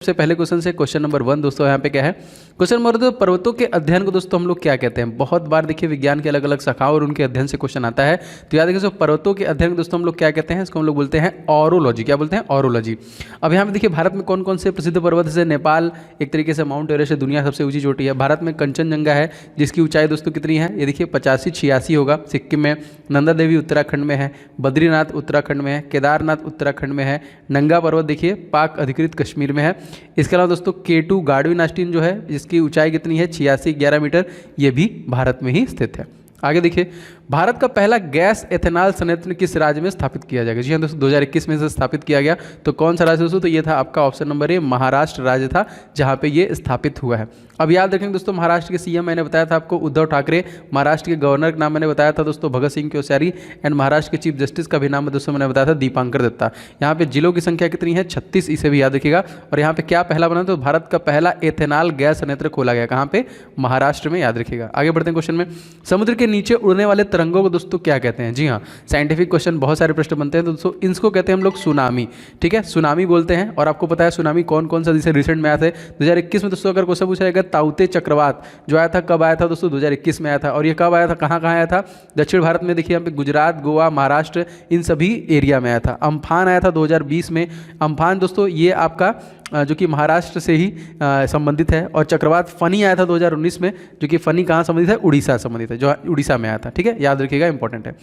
सबसे पहले क्वेश्चन से क्वेश्चन नंबर 1 दोस्तों यहाँ पे क्या है। क्वेश्चन नंबर 2, पर्वतों के अध्ययन को दोस्तों हम लोग क्या कहते हैं। बहुत बार देखिए विज्ञान के अलग अलग शाखाओं और उनके अध्ययन से क्वेश्चन आता है। तो याद रखिए पर्वतों के अध्ययन को दोस्तों हम लोग क्या कहते हैं, इसको हम लोग बोलते हैं ऑरोलॉजी। क्या बोलते हैं? ऑरोलॉजी। अब यहाँ पे देखिए भारत में कौन कौन से प्रसिद्ध पर्वत से नेपाल एक तरीके से माउंट एवरेस्ट दुनिया सबसे ऊंची चोटी है। भारत में कंचनजंगा है जिसकी ऊंचाई दोस्तों कितनी है, ये देखिए 85-86 होगा। सिक्किम में नंदा देवी उत्तराखंड में है, बद्रीनाथ उत्तराखंड में है, केदारनाथ उत्तराखंड में है, नंगा पर्वत देखिए पाक अधिकृत कश्मीर में है। इसके अलावा दोस्तों K2 गार्डविन आस्टीन जो है जिसकी ऊंचाई कितनी है 86-11 मीटर, ये भी भारत में ही स्थित है। आगे देखिए भारत का पहला गैस एथेनॉल संयंत्र किस राज्य में स्थापित किया जाएगा। जी हाँ दोस्तों 2021 में से स्थापित किया गया। तो कौन सा राज्य दोस्तों, तो ये था आपका ऑप्शन नंबर ए, महाराष्ट्र राज्य था जहाँ पे ये स्थापित हुआ है। अब याद रखेंगे दोस्तों महाराष्ट्र के सीएम मैंने बताया था आपको उद्धव ठाकरे, महाराष्ट्र के गवर्नर का नाम मैंने बताया था दोस्तों भगत सिंह कोश्यारी, एंड महाराष्ट्र के चीफ जस्टिस का भी नाम दोस्तों मैंने बताया था दीपांकर दत्ता। यहाँ पे जिलों की संख्या कितनी है 36, इसे भी याद रखिएगा। और यहाँ पे क्या पहला बना, तो भारत का पहला एथेनॉल गैस संयंत्र खोला गया, कहाँ पे, महाराष्ट्र में, याद रखिएगा। आगे बढ़ते हैं क्वेश्चन में। समुद्र के नीचे उड़ने वाले तरंगों को दोस्तों क्या कहते हैं। जी हाँ साइंटिफिक क्वेश्चन बहुत सारे प्रश्न बनते हैं तो दोस्तों इसको कहते हैं हम लोग सुनामी। ठीक है, सुनामी बोलते हैं। और आपको पता है सुनामी कौन कौन सा, जैसे रिसेंट में आया था 2021 में दोस्तों, अगर क्वेश्चन पूछा जाएगा ताउते चक्रवात जो आया था, कब आया था दोस्तों, 2021 में आया था। और ये कब आया था, कहाँ कहाँ आया था, दक्षिण भारत में देखिए यहाँ पे गुजरात, गोवा, महाराष्ट्र, इन सभी एरिया में आया था। अम्फान आया था 2020 में। अम्फान दोस्तों ये आपका जो कि महाराष्ट्र से ही संबंधित है। और चक्रवात फनी आया था 2019 में, जो कि फनी कहाँ संबंधित है, उड़ीसा संबंधित है, जो उड़ीसा में आया था। ठीक है, याद रखिएगा, इंपॉर्टेंट है।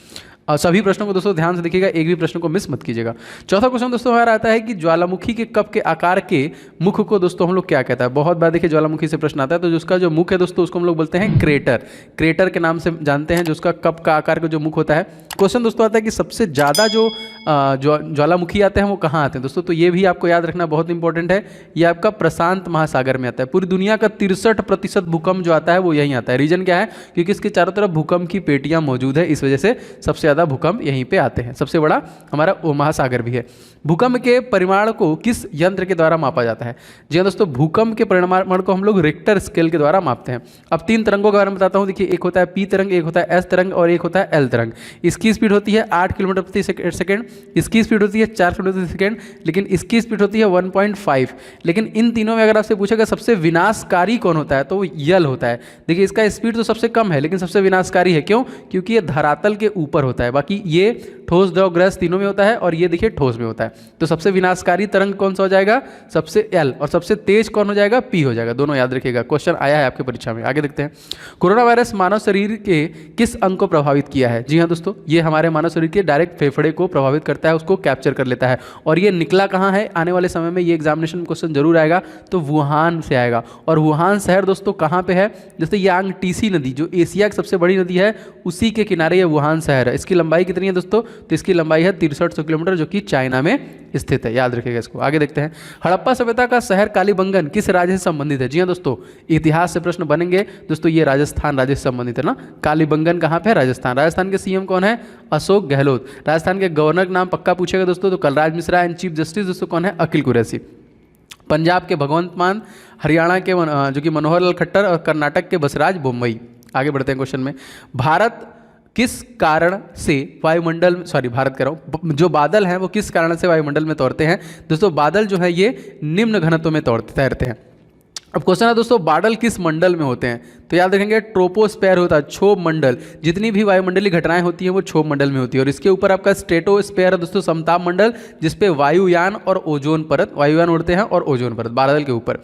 और सभी प्रश्नों को दोस्तों ध्यान से देखिएगा, एक भी प्रश्न को मिस मत कीजिएगा। चौथा क्वेश्चन दोस्तों हमारा आता है कि ज्वालामुखी के कप के आकार के मुख को दोस्तों हम लोग क्या कहता है। बहुत बार देखिए ज्वालामुखी से प्रश्न आता है, तो उसका जो मुख है दोस्तों उसको हम लोग बोलते हैं क्रेटर। क्रेटर के नाम से जानते हैं, जो उसका कप का आकार का जो मुख होता है। क्वेश्चन दोस्तों आता है कि सबसे ज़्यादा जो ज्वालामुखी आते हैं वो कहाँ आते हैं दोस्तों, तो ये भी आपको याद रखना बहुत इंपॉर्टेंट है। ये आपका प्रशांत महासागर में आता है। पूरी दुनिया का 63% भूकंप जो आता है वो यहीं आता है। रीजन क्या है, क्योंकि इसके चारों तरफ भूकंप की पेटियां मौजूद है, इस वजह से सबसे ज़्यादा भूकंप यहीं पे आते हैं। सबसे बड़ा हमारा वो महासागर भी है। भूकंप के परिमाण को किस यंत्र के द्वारा मापा जाता है। जी हाँ दोस्तों भूकंप के परिमाण को हम लोग रिक्टर स्केल के द्वारा मापते हैं। अब 3 तरंगों के बारे में बताता हूँ। देखिए एक होता है P तरंग, एक होता है S तरंग और एक होता है L तरंग। इसकी स्पीड होती है 8 किलोमीटर प्रति सेकेंड, इसकी स्पीड होती है 4 किलोमीटर प्रति सेकेंड, लेकिन इसकी स्पीड होती है 1.5। लेकिन इन तीनों में अगर आपसे पूछेगा सबसे विनाशकारी कौन होता है, तो वो यल होता है। देखिए इसका स्पीड तो सबसे कम है लेकिन सबसे विनाशकारी है। क्यों? क्योंकि ये धरातल के ऊपर होता है। बाकी ये ठोस, द्रव, गैस तीनों में होता है और ये देखिए ठोस में होता है। तो सबसे विनाशकारी तरंग कौन सा हो जाएगा, सबसे एल, और सबसे तेज कौन हो जाएगा, पी हो जाएगा। दोनों याद रखिएगा, क्वेश्चन आया है आपके परीक्षा में। आगे देखते हैं, कोरोना वायरस मानव शरीर के किस अंग को प्रभावित किया है। जी हाँ दोस्तों ये हमारे मानव शरीर के डायरेक्ट फेफड़े को प्रभावित करता है, उसको कैप्चर कर लेता है। और ये निकला कहाँ है, आने वाले समय में ये एग्जामिनेशन क्वेश्चन जरूर आएगा, तो वुहान से आएगा। और वुहान शहर दोस्तों कहाँ पे है, जैसे यांग टीसी नदी जो एशिया की सबसे बड़ी नदी है उसी के किनारे ये वुहान शहर है। इसकी लंबाई कितनी है दोस्तों, तो इसकी लंबाई है 6300 किलोमीटर, जो कि चाइना में स्थित है। याद रखिएगा इसको। आगे देखते हैं, हड़प्पा सभ्यता का शहर कालीबंगन किस राज्य से संबंधित है। जी हाँ दोस्तों इतिहास से प्रश्न बनेंगे दोस्तों, ये राजस्थान राज्य से संबंधित है ना। कालीबंगन कहाँ पे है, राजस्थान। राजस्थान के सीएम कौन है, अशोक गहलोत। राजस्थान के गवर्नर का नाम पक्का पूछेगा दोस्तों, तो Kalraj Mishra. And chief justice दोस्तों कौन है, अखिल कुरैशी। पंजाब के भगवंत मान, हरियाणा के जो कि मनोहर लाल खट्टर, और कर्नाटक के बसराज बोम्मई। आगे बढ़ते हैं क्वेश्चन में, भारत किस कारण से वायुमंडल, भारत कह रहा हूँ, जो बादल हैं वो किस कारण से वायुमंडल में तैरते हैं। दोस्तों बादल जो है ये निम्न घनत्व में तैरते हैं। अब क्वेश्चन है दोस्तों बादल किस मंडल में होते हैं, तो याद रखेंगे ट्रोपोस्फेयर होता है, क्षोभ मंडल। जितनी भी वायुमंडलीय घटनाएं होती हैं वो क्षोभ मंडल में होती है। और इसके ऊपर आपका स्ट्रेटोस्फेयर है दोस्तों, समताप मंडल, जिसपे वायुयान और ओजोन परत, वायुयान उड़ते हैं और ओजोन परत बादल के ऊपर।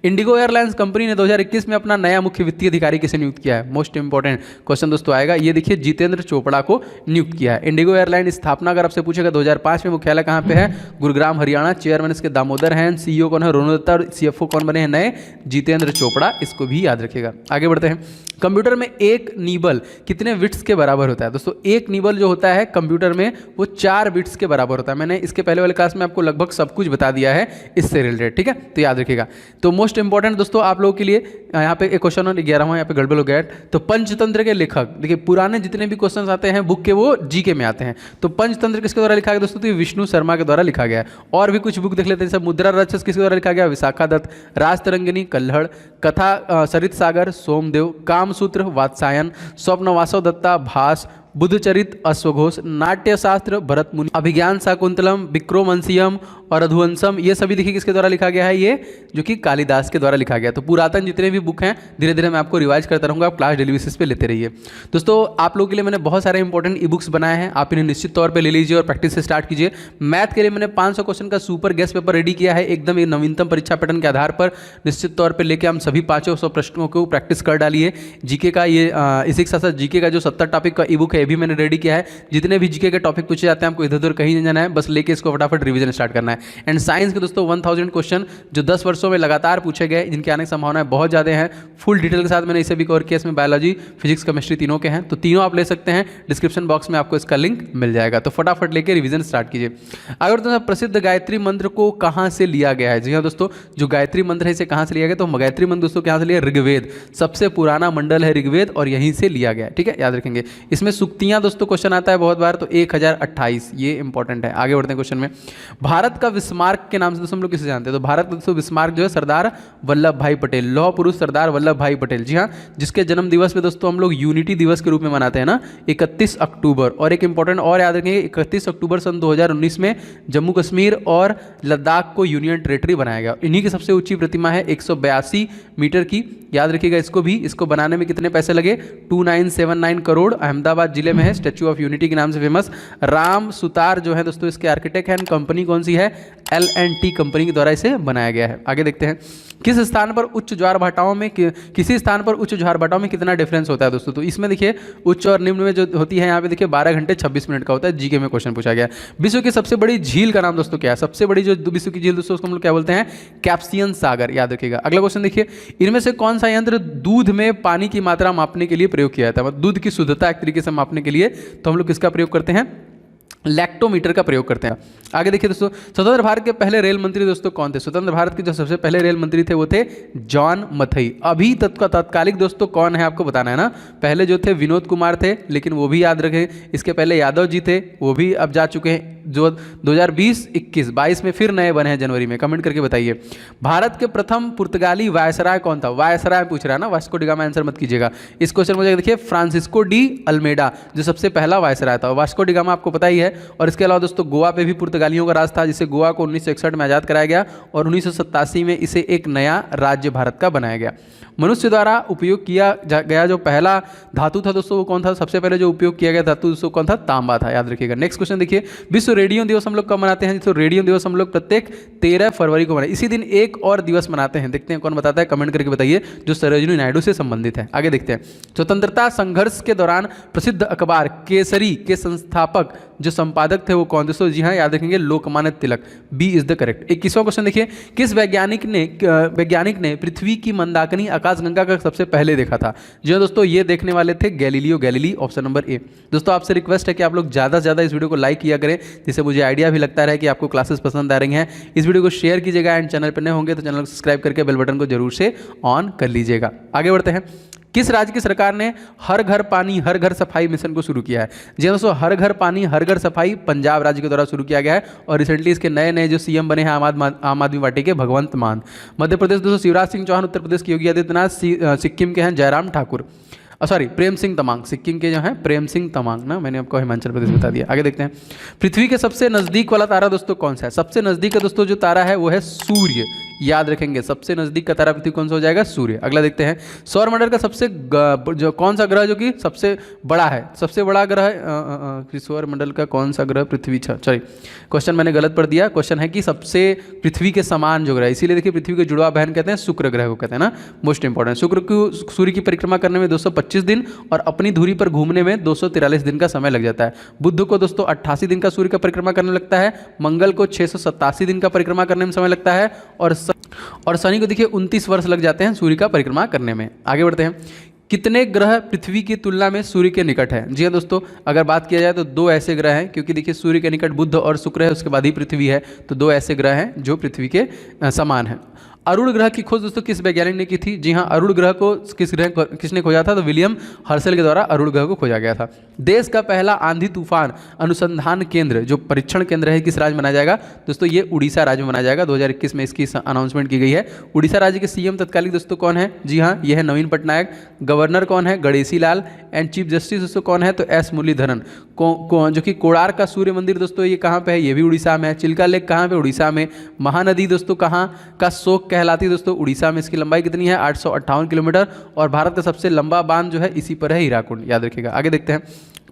इंडिगो एयरलाइंस कंपनी ने 2021 में अपना नया मुख्य वित्तीय अधिकारी किसे नियुक्त किया है। मोस्ट इंपॉर्टेंट क्वेश्चन दोस्तों आएगा, ये देखिए जितेंद्र चोपड़ा को नियुक्त किया है। इंडिगो एयरलाइन स्थापना अगर आपसे पूछेगा 2005 में, मुख्यालय कहाँ पे है, गुरुग्राम हरियाणा। चेयरमैन इसके दामोदर हैं, सीईओ कौन है, रोनो दत्ता, और सीएफओ कौन बने हैं नए, जितेंद्र चोपड़ा। इसको भी याद रखिएगा। आगे बढ़ते हैं, कंप्यूटर में एक नीबल कितने बिट्स के बराबर होता है। दोस्तों एक नीबल जो होता है कंप्यूटर में वो 4 बिट्स के बराबर होता है। मैंने इसके पहले वाले क्लास में आपको लगभग सब कुछ बता दिया है इससे रिलेटेड। ठीक है, तो याद रखिएगा। तो मोस्ट इंपॉर्टेंट दोस्तों आप लोगों के लिए यहाँ पे एक क्वेश्चन और 11वां यहाँ पे गड़बड़ हो गया। तो पंचतंत्र के लेखक, देखिए पुराने जितने भी क्वेश्चन आते हैं बुक के वो जीके में आते हैं। तो पंचतंत्र किसके द्वारा लिखा गया दोस्तों, तो विष्णु शर्मा के द्वारा लिखा गया है। और भी कुछ बुक देख लेते हैं, जैसे मुद्रा राक्षस किसके द्वारा लिखा गया, विशाखा दत्त। राजतरंगिनी कल्हड़, कथा सरित सागर सोमदेव, कामसूत्र वात्सायन, स्वप्नवासव दत्ता भास, बुद्धचरित अश्वघोष, नाट्यशास्त्र भरत मुनि, अभिज्ञान शाकुंतलम, विक्रोमंशियम और रघुवंशम, ये सभी देखिए किसके द्वारा लिखा गया है, ये जो कि कालिदास के द्वारा लिखा गया। तो पुरातन जितने भी बुक हैं धीरे धीरे मैं आपको रिवाइज करता रहूँगा, आप क्लास डेली बेसिस पे लेते रहिए। दोस्तों आप लोगों के लिए मैंने बहुत सारे इंपॉर्टेंट ई बुक्स बनाए हैं, आप इन्हें निश्चित तौर पे ले लीजिए और प्रैक्टिस से स्टार्ट कीजिए। मैथ के लिए मैंने 500 क्वेश्चन का सुपर गेस्ट पेपर रेडी किया है, एकदम ये नवीनतम परीक्षा पैटर्न के आधार पर निश्चित तौर पर लेके हम सभी 500 प्रश्नों को प्रैक्टिस कर डालिए। जीके का ये इसी के साथ साथ जीके का जो 70 टॉपिक का ई बुक है ये भी मैंने रेडी किया है। जितने भी जीके के टॉपिक पूछे जाते हैं आपको इधर उधर कहीं नहीं जाना है, बस लेके इसको फटाफट रिवीजन स्टार्ट करना है। एंड साइंस के दोस्तों 1000 क्वेश्चन जो 10 वर्षों में लगातार पूछे गए, जिनके आने की संभावनाएं बहुत ज़्यादा हैं, फुल डिटेल के साथ मैंने इसे भी कवर किया। इसमें बायोलॉजी, फिजिक्स, केमिस्ट्री तीनों के हैं, तो तीनों आप ले सकते हैं। डिस्क्रिप्शन बॉक्स में आपको इसका लिंक मिल जाएगा, तो फटाफट लेके रिवीजन स्टार्ट कीजिए। अगर दोस्तों प्रसिद्ध गायत्री मंत्र को कहाँ से लिया गया है? जी हाँ दोस्तों, जो गायत्री मंत्र है इसे कहाँ से लिया गया? तो गायत्री मंत्र दोस्तों कहाँ से लिया? ऋग्वेद, सबसे पुराना मंडल है ऋग्वेद और यहीं से लिया गया है। ठीक है, याद रखेंगे। इसमें सुक्तियां दोस्तों क्वेश्चन आता है बहुत बार, तो 1028 ये इंपॉर्टेंट है। आगे बढ़ते हैं क्वेश्चन में। भारत का विस्मार्क के नाम से दोस्तों हम लोग किसे जानते हैं? तो भारत का दोस्तों विस्मार्क जो है सरदार वल्लभ भाई पटेल, लौह पुरुष सरदार वल्लभ भाई पटेल, जी हाँ, जिसके जन्म दिवस पे दोस्तों हम लोग यूनिटी दिवस के रूप में मनाते हैं ना, 31 अक्टूबर। और एक इंपॉर्टेंट और याद रखेंगे, 31 अक्टूबर सन 2019 में जम्मू कश्मीर और लद्दाख को यूनियन टेरेटरी बनाया गया। इन्हीं की सबसे ऊंची प्रतिमा है 182 मीटर की, याद रखिएगा इसको भी। इसको बनाने में कितने पैसे लगे? 2979 करोड़। अहमदाबाद जिले में है, स्टैच्यू ऑफ यूनिटी के नाम से फेमस। राम सुतार जो है दोस्तों इसके आर्किटेक्ट हैं। कंपनी कौन सी है? L&T कंपनी के द्वारा इसे बनाया गया है। आगे देखते हैं, किस स्थान पर उच्च ज्वार भाटाओं में किसी स्थान पर उच्च ज्वार भाटाओं में कितना डिफरेंस होता है दोस्तों? तो इसमें देखिए उच्च और निम्न में जो होती है यहाँ पे देखिए 12 घंटे 26 मिनट का होता है। जीके में क्वेश्चन पूछा गया। विश्व की सबसे बड़ी झील का नाम दोस्तों क्या है? सबसे बड़ी जो विश्व की झील दोस्तों उसको हम लोग क्या बोलते हैं? कैप्सियन सागर, याद रखिएगा। अगला क्वेश्चन देखिए, इनमें से कौन सा यंत्र दूध में पानी की मात्रा मापने के लिए प्रयोग किया जाता है? मतलब दूध की शुद्धता एक तरीके से मापने के लिए तो हम लोग किसका प्रयोग करते हैं? लैक्टोमीटर का प्रयोग करते हैं। आगे देखिए दोस्तों, स्वतंत्र भारत के पहले रेल मंत्री दोस्तों कौन थे? स्वतंत्र भारत के जो सबसे पहले रेल मंत्री थे वो थे जॉन मथई। अभी तत्कालिक दोस्तों कौन है आपको बताना है ना। पहले जो थे विनोद कुमार थे, लेकिन वो भी याद रखें। इसके पहले यादव जी थे, वो भी अब जा चुके हैं। जो 2020, 21, 22 में फिर नए बने हैं जनवरी में। कमेंट करके बताइए। भारत के प्रथम पुर्तगाली वायसराय कौन था? वायसराय पूछ रहा है ना, वास्को डी गामा आंसर मत कीजिएगा। इस क्वेश्चन में देखिए फ्रांसिस्को डी अल्मेडा जो सबसे पहला वायसराय था। वास्को डी गामा आपको पता ही है। और इसके अलावा दोस्तों गोवा पे भी पुर्तगालियों का राज था, जिसे गोवा को 1961 में आज़ाद कराया गया और 1987 में इसे एक नया राज्य भारत का बनाया गया। मनुष्य द्वारा उपयोग किया गया जो पहला धातु था दोस्तों वो कौन था? सबसे पहले जो उपयोग किया गया धातु दोस्तों कौन था? तांबा था, याद रखिएगा। नेक्स्ट क्वेश्चन देखिए, विश्व रेडियो दिवस हम लोग कब मनाते हैं? तो रेडियो दिवस हम लोग प्रत्येक 13 फरवरी को मनाते हैं। इसी दिन एक और दिवस मनाते हैं, देखते हैं कौन बताता है, कमेंट करके बताइए, जो सरोजिनी नायडू से संबंधित है। आगे देखते हैं, स्वतंत्रता संघर्ष के दौरान प्रसिद्ध अखबार केसरी के संस्थापक जो संपादक थे वो कौन? दोस्तों जी हाँ, याद रखेंगे, Lokmanya Tilak. B is the correct. 21वां क्वेश्चन देखिए, किस वैज्ञानिक ने पृथ्वी की मंदाकिनी आकाशगंगा का सबसे पहले देखा था? जी हाँ दोस्तों, ये देखने वाले थे Galileo Galilei, option number A. दोस्तों आपसे रिक्वेस्ट है कि आप लोग ज़्यादा से ज़्यादा इस वीडियो को लाइक किया करें, जिससे मुझे आइडिया भी लगता रहे कि आपको क्लासेस पसंद आ रही हैं। इस वीडियो को शेयर कीजिएगा एंड चैनल पर नए होंगे तो चैनल को सब्सक्राइब करके बेल बटन को जरूर से ऑन कर लीजिएगा। आगे बढ़ते हैं, किस राज्य की सरकार ने हर घर पानी हर घर सफाई मिशन को शुरू किया है? जी दोस्तों, हर घर पानी हर घर सफाई पंजाब राज्य के द्वारा शुरू किया गया है और रिसेंटली इसके नए नए जो सीएम बने हैं आम आदमी पार्टी के भगवंत मान। मध्य प्रदेश दोस्तों शिवराज सिंह चौहान, उत्तर प्रदेश के योगी आदित्यनाथ, सिक्किम के हैं जयराम ठाकुर, सॉरी प्रेम सिंह तमांग। सिक्किम के जो हैं प्रेम सिंह तमांग ना, मैंने आपको हिमाचल प्रदेश बता दिया। आगे देखते हैं, पृथ्वी के सबसे नजदीक वाला तारा दोस्तों कौन सा है? सबसे नजदीक का दोस्तों जो तारा है वो है सूर्य, याद रखेंगे। सबसे नजदीक का तारा पृथ्वी कौन सा हो जाएगा? सूर्य। अगला देखते हैं, सौरमंडल का सबसे जो कौन सा ग्रह जो कि सबसे बड़ा है? सबसे बड़ा ग्रह सौरमंडल का कौन सा ग्रह? पृथ्वी। सॉरी क्वेश्चन मैंने गलत पढ़ दिया। क्वेश्चन है कि सबसे पृथ्वी के समान जो ग्रह, इसीलिए देखिए पृथ्वी के जुड़वा बहन कहते हैं, शुक्र ग्रह को कहते हैं ना, मोस्ट इंपॉर्टेंट। शुक्र को सूर्य की परिक्रमा करने में 225 दिन और अपनी धुरी पर घूमने में 243 दिन का समय लग जाता है। बुध को दोस्तों 88 दिन का सूर्य का परिक्रमा करने लगता है। मंगल को 687 दिन का परिक्रमा करने में समय लगता है और शनि को देखिए 29 वर्ष लग जाते हैं सूर्य का परिक्रमा करने में। आगे बढ़ते हैं, कितने ग्रह पृथ्वी की तुलना में सूर्य के निकट है? जी हाँ दोस्तों, अगर बात किया जाए तो 2 ऐसे ग्रह हैं, क्योंकि देखिए सूर्य के निकट बुध और शुक्र है, उसके बाद ही पृथ्वी है, तो 2 ऐसे ग्रह हैं जो पृथ्वी के समान हैं। अरुण ग्रह की खोज दोस्तों किस वैज्ञानिक ने की थी? जी हाँ, अरुण ग्रह को किसने खोजा था? तो विलियम हर्शल के द्वारा अरुण ग्रह को खोजा गया था। देश का पहला आंधी तूफान अनुसंधान केंद्र जो परीक्षण केंद्र है किस राज्य में बनाया जाएगा? दोस्तों ये उड़ीसा राज्य में बनाया जाएगा। 2021 में इसकी अनाउंसमेंट की गई है। उड़ीसा राज्य के सीएम तत्कालिक दोस्तों कौन है? जी हाँ, ये है नवीन पटनायक। गवर्नर कौन है? Ganeshi Lal. And chief justice दोस्तों कौन है? तो एस मुरलीधरन। जो कि कोणार्क का सूर्य मंदिर दोस्तों ये कहाँ पे है? ये भी उड़ीसा में है। चिल्का लेक कहाँ पे? उड़ीसा में। महानदी दोस्तों कहाँ का शोक कहलाती है? दोस्तों उड़ीसा में। इसकी लंबाई कितनी है? 858 किलोमीटर। और भारत का सबसे लंबा बांध जो है इसी पर है, हीराकुंड, याद रखिएगा। आगे देखते हैं,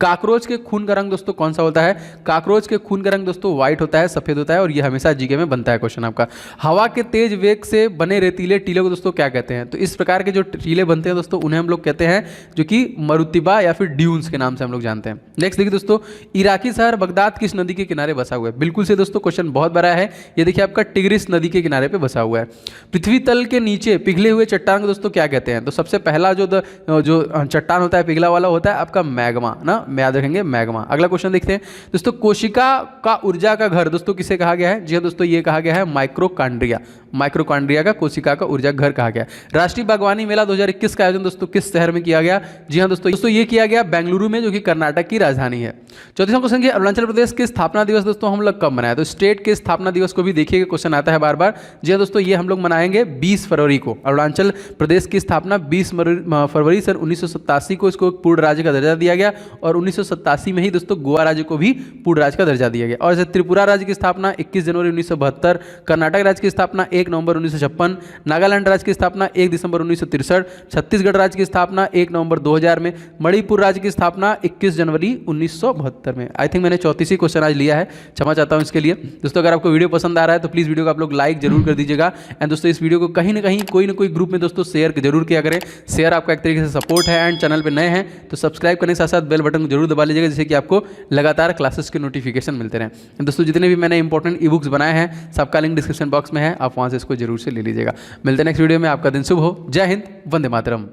काकरोच के खून का रंग दोस्तों कौन सा होता है? काकरोच के खून का रंग दोस्तों व्हाइट होता है, सफेद होता है, और ये हमेशा जीके में बनता है क्वेश्चन आपका। हवा के तेज वेग से बने रेतीले टीले को दोस्तों क्या कहते हैं? तो इस प्रकार के जो टीले बनते हैं दोस्तों उन्हें हम लोग कहते हैं जो कि मरुतिबा या फिर ड्यून्स के नाम से हम लोग जानते हैं। नेक्स्ट देखिए दोस्तों, इराकी शहर बगदाद किस नदी के किनारे बसा हुआ है? बिल्कुल से दोस्तों क्वेश्चन बहुत बड़ा है। ये देखिए आपका टिग्रिस नदी के किनारे पे बसा हुआ है। पृथ्वी तल के नीचे पिघले हुए चट्टान को दोस्तों क्या कहते हैं? तो सबसे पहला जो चट्टान होता है पिघला वाला होता है आपका मैग्मा ना, याद रखेंगे मैग्मा। अगला क्वेश्चन देखते हैं दोस्तों, कोशिका का ऊर्जा का घर दोस्तों किसे कहा गया है? जी हाँ दोस्तों, ये कहा गया है माइक्रोकांड्रिया। माइक्रोकांड्रिया का कोशिका का ऊर्जा घर कहा गया। राष्ट्रीय बागवानी मेला 2021 का आयोजन दोस्तों किस शहर में किया गया? जी हाँ दोस्तों ये किया गया बेंगलुरु में, जो कि कर्नाटक की राजधानी है। 34वां क्वेश्चन है, अरुणाचल प्रदेश के स्थापना दिवस दोस्तों हम लोग कब मनाए? तो स्टेट के स्थापना दिवस को भी देखिएगा, क्वेश्चन आता है बार बार। जी हाँ दोस्तों, ये हम लोग मनाएंगे 20 फरवरी को। अरुणाचल प्रदेश की स्थापना 20 फरवरी सन 1987 को इसको पूर्ण राज्य का दर्जा दिया गया, और 1987 में ही दोस्तों गोवा राज्य को भी पूर्ण राज्य का दर्जा दिया गया। और जैसे त्रिपुरा राज्य की स्थापना 21 जनवरी 1972, कर्नाटक राज्य की स्थापना 1 नवंबर 1956, नागालैंड राज्य की स्थापना 1 दिसंबर 1963, छत्तीसगढ़ राज्य की स्थापना 1 नवंबर 2000 में, मणिपुर राज्य की स्थापना 21 जनवरी 1972 में। आई थिंक मैंने 34 क्वेश्चन आज लिया है, क्षमा चाहता हूं इसके लिए। दोस्तों अगर आपको वीडियो पसंद आ रहा है तो प्लीज़ वीडियो को आप लोग लाइक जरूर कर दीजिएगा। एंड दोस्तों इस वीडियो को कहीं ना कहीं कोई ना कोई ग्रुप में दोस्तों शेयर जरूर किया करें। शेयर आपका एक तरीके से सपोर्ट है। एंड चैनल पर नए हैं तो सब्सक्राइब करने के साथ साथ बेल बटन को जरूर दबा लीजिएगा, जिससे कि आपको लगातार क्लासेस के नोटिफिकेशन मिलते रहें। दोस्तों जितने भी मैंने इंपॉर्टेंट ई बुक्स बनाए हैं सबका लिंक डिस्क्रिप्शन बॉक्स में है, आप वहां से इसको जरूर से ले लीजिएगा। मिलते हैं नेक्स्ट वीडियो में। आपका दिन शुभ हो। जय हिंद, वंदे मातरम।